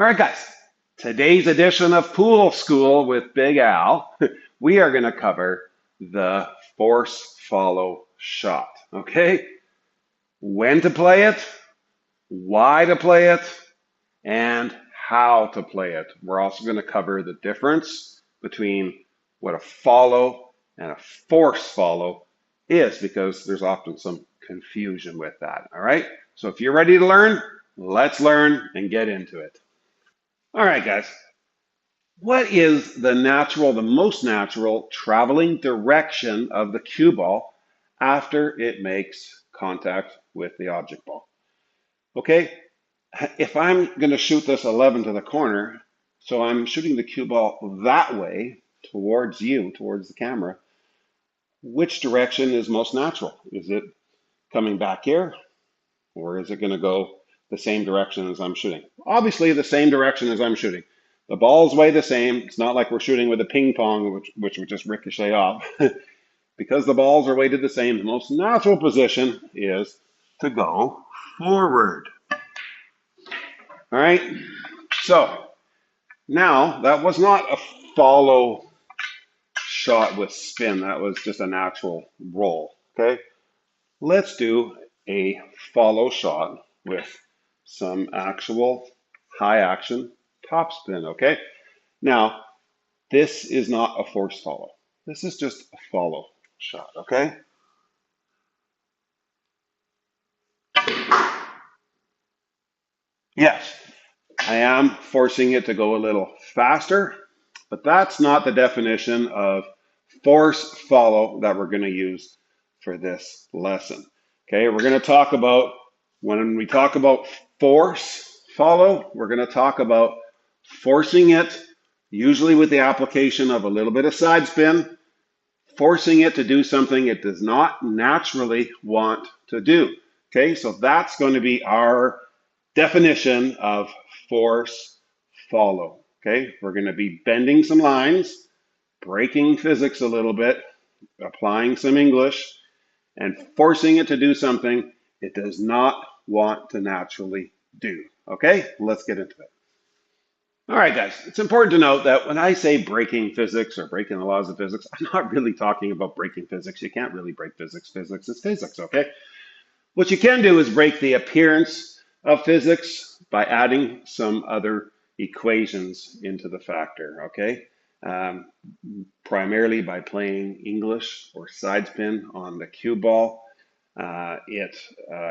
All right, guys. Today's edition of Pool School with Big Al, we are going to cover the force follow shot. Okay? When to play it, why to play it, and how to play it. We're also going to cover the difference between what a follow and a force follow is because there's often some confusion with that. All right? So if you're ready to learn, let's learn and get into it. All right, guys. What is the most natural traveling direction of the cue ball after it makes contact with the object ball? Okay, if I'm going to shoot this 11 to the corner, so I'm shooting the cue ball that way towards you, towards the camera, which direction is most natural? Is it coming back here, or is it going to go the same direction as I'm shooting? Obviously, the same direction as I'm shooting. The balls weigh the same. It's not like we're shooting with a ping pong, which would just ricochet off. Because the balls are weighted the same, the most natural position is to go forward. All right? So now that was not a follow shot with spin. That was just a natural roll. Okay? Let's do a follow shot with some actual high action topspin, okay? Now, this is not a force follow. This is just a follow shot, okay? Yes, I am forcing it to go a little faster, but that's not the definition of force follow that we're going to use for this lesson. Okay, we're going to talk about, when we talk about force follow, we're going to talk about forcing it, usually with the application of a little bit of side spin, forcing it to do something it does not naturally want to do. Okay, so that's going to be our definition of force follow. Okay, we're going to be bending some lines, breaking physics a little bit, applying some English, and forcing it to do something it does not want to naturally do. Okay, let's get into it. All right, guys, it's important to note that when I say breaking physics or breaking the laws of physics, I'm not really talking about breaking physics. You can't really break physics. Physics is physics, okay? What you can do is break the appearance of physics by adding some other equations into the factor, okay? Um, Primarily by playing English or side spin on the cue ball, it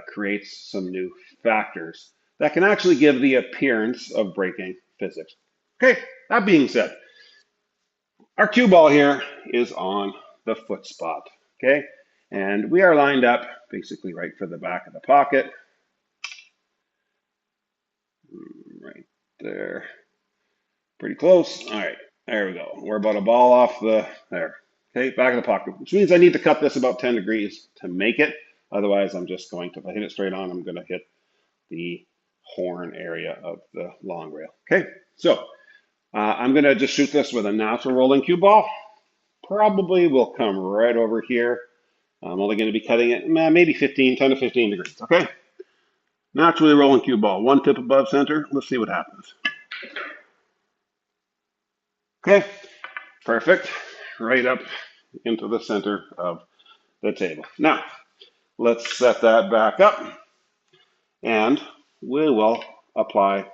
creates some new factors that can actually give the appearance of breaking physics. Okay, that being said, our cue ball here is on the foot spot, okay? And we are lined up basically right for the back of the pocket, right there, pretty close. All right, there we go. We're about a ball off there. Okay, back of the pocket, which means I need to cut this about 10 degrees to make it. Otherwise, I'm just going to, if I hit it straight on, I'm going to hit the horn area of the long rail. Okay, so I'm going to just shoot this with a natural rolling cue ball. Probably will come right over here. I'm only going to be cutting it maybe 10 to 15 degrees. Okay, naturally rolling cue ball, one tip above center. Let's see what happens. Okay, perfect. Right up into the center of the table. Now, let's set that back up and we will apply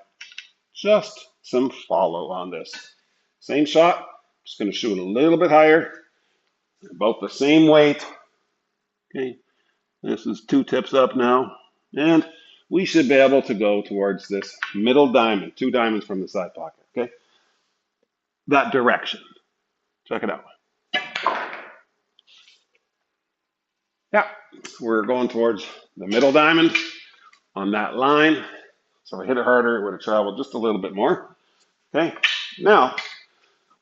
just some follow on this. Same shot, just going to shoot a little bit higher, about the same weight. Okay, this is two tips up now, and we should be able to go towards this middle diamond, two diamonds from the side pocket. Okay, that direction. Check it out. Yeah, we're going towards the middle diamond on that line. So if I hit it harder, it would have traveled just a little bit more. Okay, now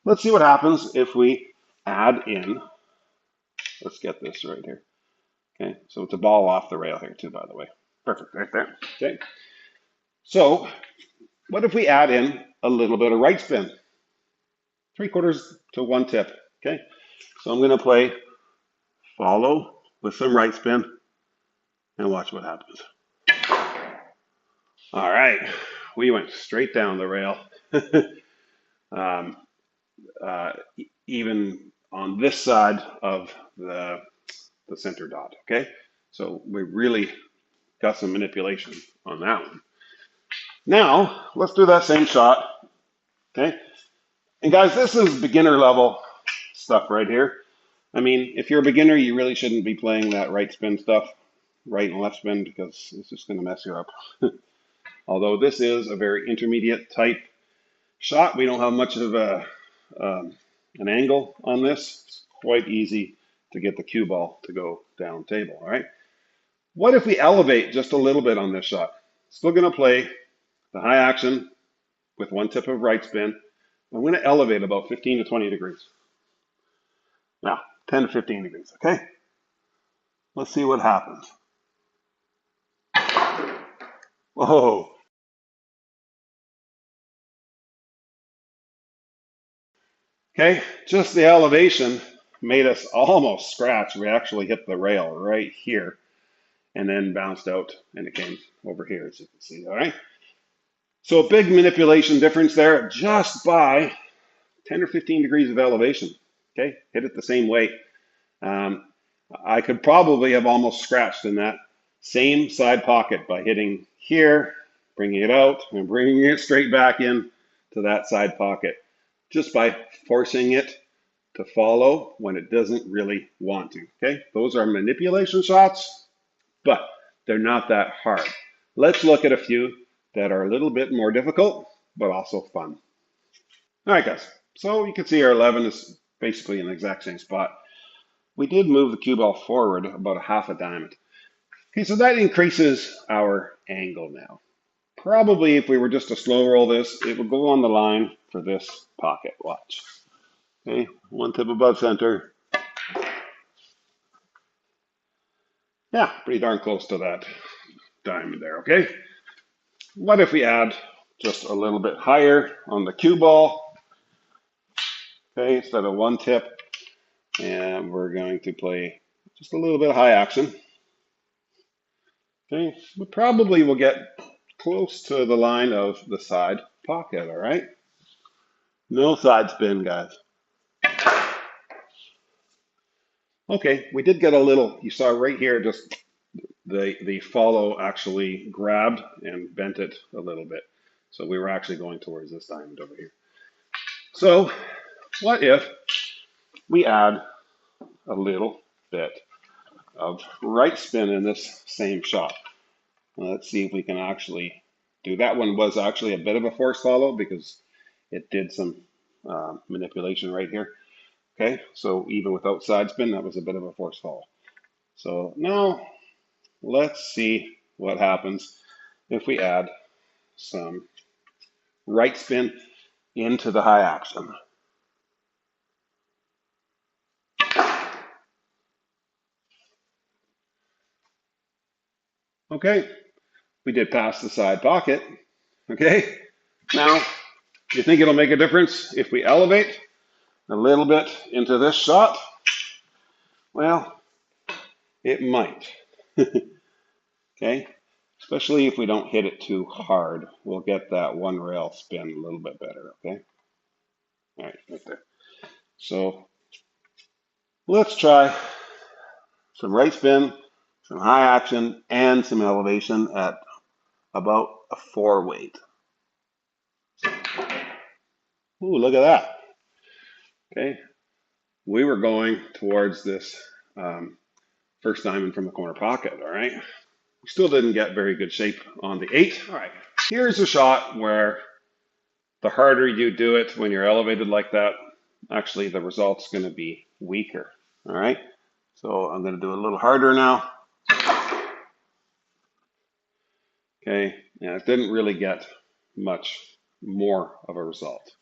let's see what happens if we add in, let's get this right here. Okay, so it's a ball off the rail here too, by the way. Perfect, right there. Okay, so what if we add in a little bit of right spin? 3/4 to one tip. Okay, so I'm going to play follow with some right spin and watch what happens. All right, we went straight down the rail. um, Even on this side of the center dot, okay? So we really got some manipulation on that one. Now, let's do that same shot, okay? And guys, this is beginner level stuff right here. I mean, if you're a beginner, you really shouldn't be playing that right spin stuff, right and left spin, because it's just going to mess you up. Although this is a very intermediate type shot, we don't have much of an angle on this. It's quite easy to get the cue ball to go down table, all right? What if we elevate just a little bit on this shot? Still going to play the high action with one tip of right spin. I'm going to elevate about 15 to 20 degrees. Now, 10 to 15 degrees, okay? Let's see what happens. Whoa. Okay, just the elevation made us almost scratch. We actually hit the rail right here and then bounced out and it came over here, as you can see, all right? So a big manipulation difference there just by 10 or 15 degrees of elevation, okay? Hit it the same way. I could probably have almost scratched in that same side pocket by hitting here, bringing it out, and bringing it straight back in to that side pocket, just by forcing it to follow when it doesn't really want to, okay? Those are manipulation shots, but they're not that hard. Let's look at a few that are a little bit more difficult, but also fun. All right, guys, so you can see our 11 is basically in the exact same spot. We did move the cue ball forward about a half a diamond. Okay, so that increases our angle now. Probably if we were just to slow roll this, it would go on the line for this pocket. Watch. Okay, one tip above center. Yeah, pretty darn close to that diamond there, okay? What if we add just a little bit higher on the cue ball? Okay, instead of one tip, and we're going to play just a little bit of high action. Okay, we probably will get close to the line of the side pocket, all right? No side spin, guys. Okay, we did get a little, you saw right here, just the follow actually grabbed and bent it a little bit. So we were actually going towards this diamond over here. So what if we add a little bit of right spin in this same shot? Let's see if we can actually do that. One was actually a bit of a force follow because it did some manipulation right here. Okay, so even without side spin, that was a bit of a force follow. So now let's see what happens if we add some right spin into the high action. Okay, we did pass the side pocket. Okay, now do you think it'll make a difference if we elevate a little bit into this shot? Well, it might. Okay, especially if we don't hit it too hard, we'll get that one rail spin a little bit better. Okay, all right there. So let's try some right spin, some high action, and some elevation at about a 4 weight. Ooh, look at that. Okay, we were going towards this first diamond from the corner pocket, all right? We still didn't get very good shape on the 8. All right, here's a shot where the harder you do it when you're elevated like that, actually the result's going to be weaker, all right? So I'm going to do a little harder now. Okay, and it didn't really get much more of a result.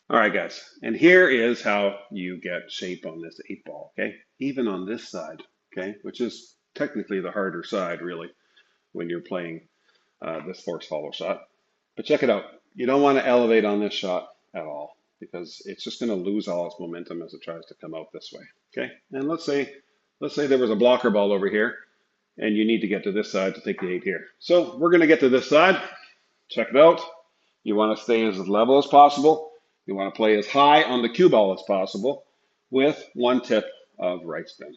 All right, guys, and here is how you get shape on this 8 ball, okay? Even on this side, okay, which is technically the harder side, really, when you're playing this force follow shot. But check it out. You don't want to elevate on this shot at all because it's just going to lose all its momentum as it tries to come out this way, okay? And let's say there was a blocker ball over here, and you need to get to this side to take the 8 here. So we're going to get to this side. Check it out. You want to stay as level as possible. You want to play as high on the cue ball as possible with one tip of right spin.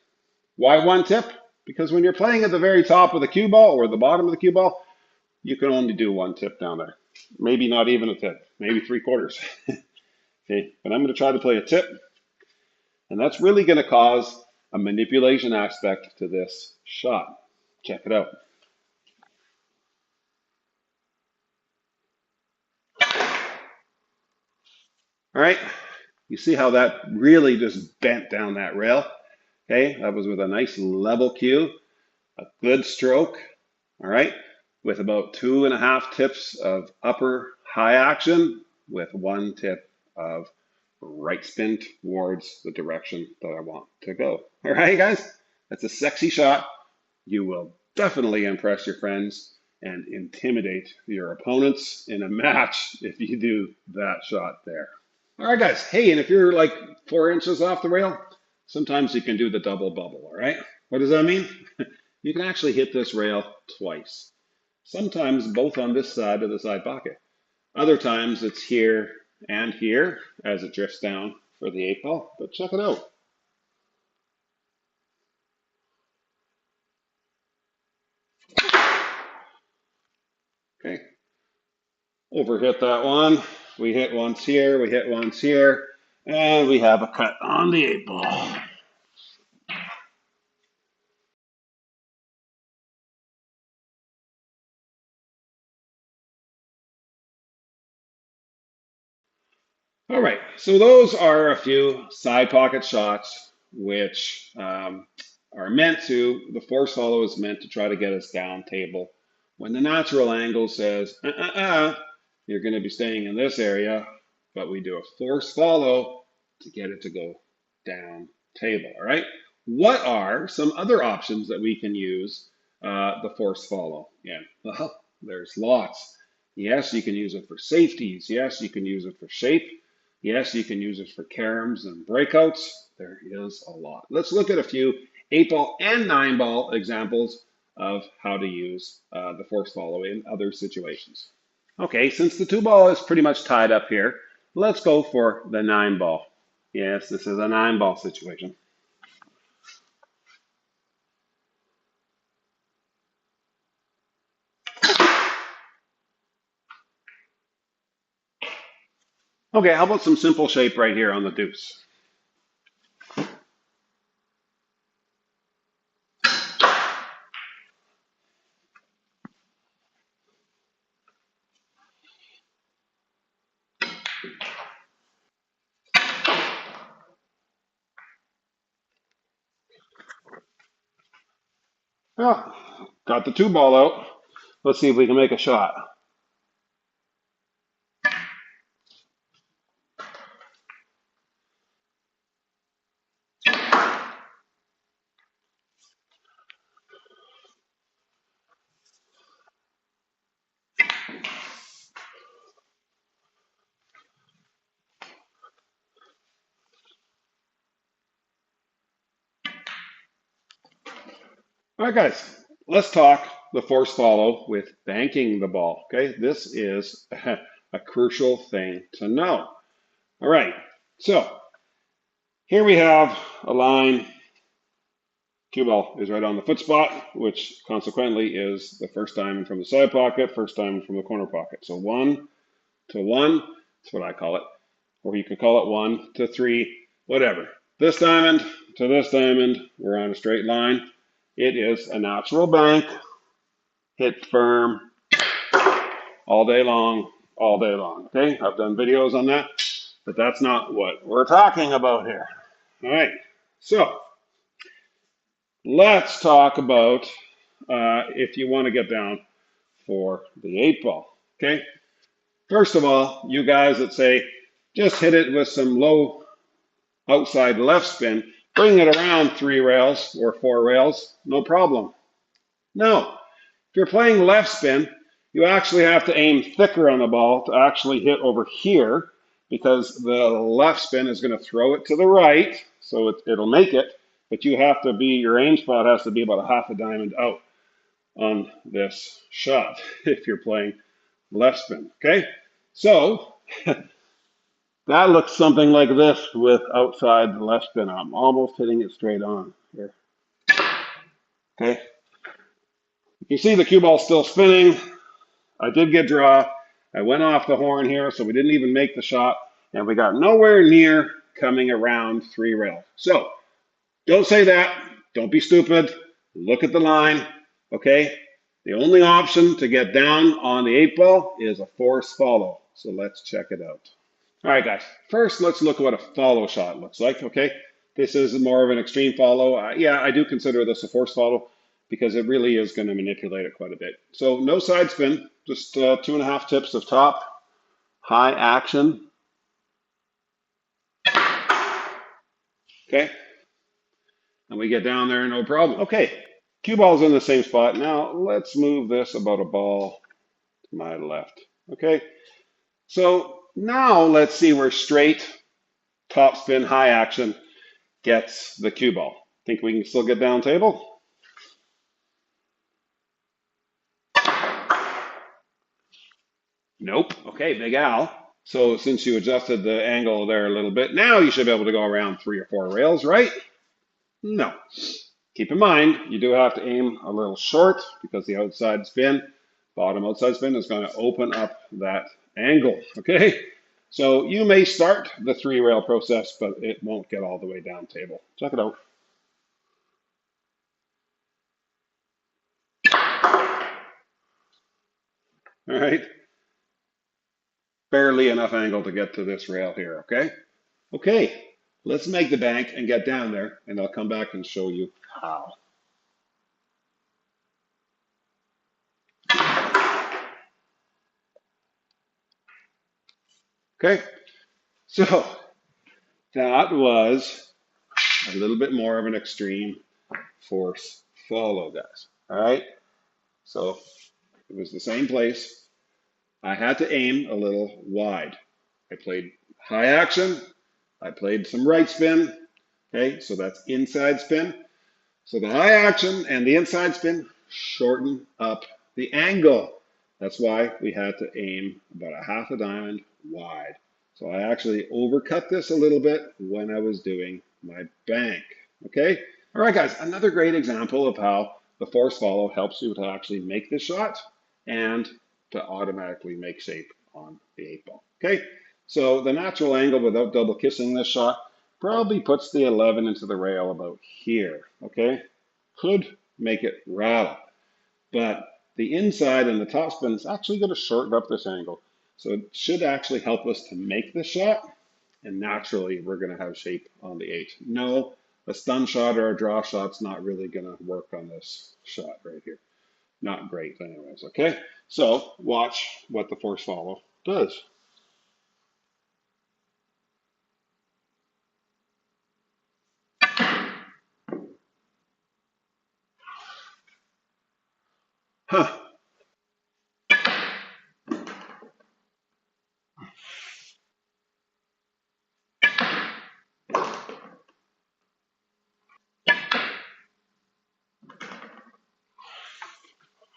Why one tip? Because when you're playing at the very top of the cue ball or the bottom of the cue ball, you can only do one tip down there. Maybe not even a tip, maybe 3/4. Okay, but I'm going to try to play a tip, and that's really going to cause a manipulation aspect to this shot. Check it out. All right, you see how that really just bent down that rail? Okay, that was with a nice level cue, a good stroke, all right, with about 2.5 tips of upper high action with one tip of right spin towards the direction that I want to go. All right, guys, that's a sexy shot. You will definitely impress your friends and intimidate your opponents in a match if you do that shot there. All right, guys. Hey, and if you're like 4 inches off the rail, sometimes you can do the double bubble. All right. What does that mean? You can actually hit this rail twice. Sometimes both on this side of the side pocket. Other times it's here and here as it drifts down for the 8 ball. But check it out. Okay. Overhit that one. We hit once here. We hit once here. And we have a cut on the 8 ball. All right, so those are a few side pocket shots which are meant to, the force follow is meant to try to get us down table. When the natural angle says, you're going to be staying in this area, but we do a force follow to get it to go down table, all right? What are some other options that we can use the force follow in? Well, there's lots. Yes, you can use it for safeties. Yes, you can use it for shape. Yes, you can use it for caroms and breakouts. There is a lot. Let's look at a few 8 ball and 9 ball examples of how to use the force follow in other situations. Okay, since the 2 ball is pretty much tied up here, let's go for the 9 ball. Yes, this is a 9 ball situation. Okay, how about some simple shape right here on the deuce? Oh, got the 2 ball out. Let's see if we can make a shot. All right, guys, let's talk the force follow with banking the ball. Okay, this is a crucial thing to know. All right, so here we have a line. Cue ball is right on the foot spot, which consequently is the first diamond from the side pocket, first diamond from the corner pocket. So 1 to 1, that's what I call it. Or you could call it 1 to 3, whatever. This diamond to this diamond, we're on a straight line. It is a natural bank. Hit firm all day long, all day long. Okay, I've done videos on that, but that's not what we're talking about here. All right, so let's talk about if you want to get down for the 8 ball. Okay, first of all, you guys that say just hit it with some low outside left spin, bring it around 3 rails or 4 rails, no problem. No, if you're playing left spin, you actually have to aim thicker on the ball to actually hit over here because the left spin is going to throw it to the right, so it'll make it, but you have to be, your aim spot has to be about a half a diamond out on this shot if you're playing left spin, okay? So that looks something like this with outside the left spin. I'm almost hitting it straight on here. Okay. You see the cue ball still spinning. I did get draw. I went off the horn here, so we didn't even make the shot, and we got nowhere near coming around 3 rails. So don't say that. Don't be stupid. Look at the line. Okay. The only option to get down on the 8 ball is a force follow. So let's check it out. All right, guys. First, let's look at what a follow shot looks like. Okay. This is more of an extreme follow. Yeah, I do consider this a force follow because it really is going to manipulate it quite a bit. So no side spin, just 2.5 tips of top, high action. Okay. And we get down there, no problem. Okay. Cue ball's in the same spot. Now let's move this about a ball to my left. Okay. So now let's see where straight top spin high action gets the cue ball. Think we can still get down table? Nope. Okay, Big Al. So since you adjusted the angle there a little bit, now you should be able to go around 3 or 4 rails, right? No. Keep in mind, you do have to aim a little short because the outside spin, bottom outside spin is going to open up that angle, okay? So you may start the 3 rail process, but it won't get all the way down table. Check it out. All right. Barely enough angle to get to this rail here, okay? Okay, let's make the bank and get down there, and I'll come back and show you how. Okay, so that was a little bit more of an extreme force follow, guys. All right, so it was the same place. I had to aim a little wide. I played high action. I played some right spin. Okay, so that's inside spin. So the high action and the inside spin shorten up the angle. That's why we had to aim about a half a diamond wide. So I actually overcut this a little bit when I was doing my bank. Okay? All right, guys, another great example of how the force follow helps you to actually make the shot and to automatically make shape on the 8 ball. Okay? So the natural angle without double kissing this shot probably puts the 11 into the rail about here. Okay? Could make it rattle. But the inside and the top spin is actually going to shorten up this angle. So it should actually help us to make the shot. And naturally, we're going to have shape on the 8. No, a stun shot or a draw shot's not really going to work on this shot right here. Not great anyways, okay? So watch what the force follow does. Huh.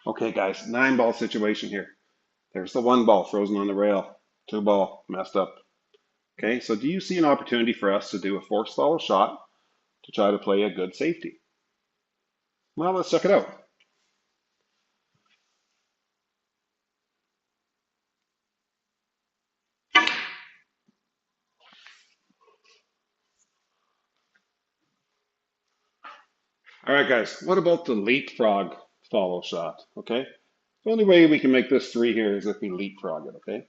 Okay, guys, 9-ball situation here. There's the 1 ball frozen on the rail. 2 ball messed up. Okay, so do you see an opportunity for us to do a force follow shot to try to play a good safety? Well, let's check it out. All right, guys, what about the leapfrog follow shot? Okay, the only way we can make this 3 here is if we leapfrog it, okay?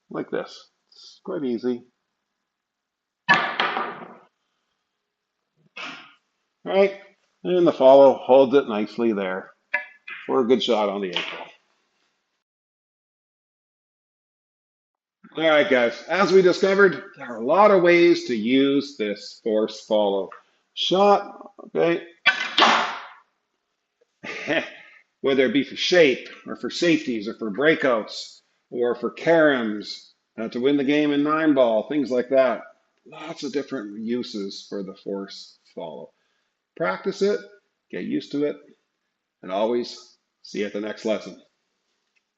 Like this. It's quite easy. All right, and the follow holds it nicely there for a good shot on the 8 ball. All right, guys, as we discovered, there are a lot of ways to use this force follow shot, okay? Whether it be for shape or for safeties or for breakouts or for caroms to win the game in 9 ball, things like that. Lots of different uses for the force follow. Practice it, get used to it, and always see you at the next lesson.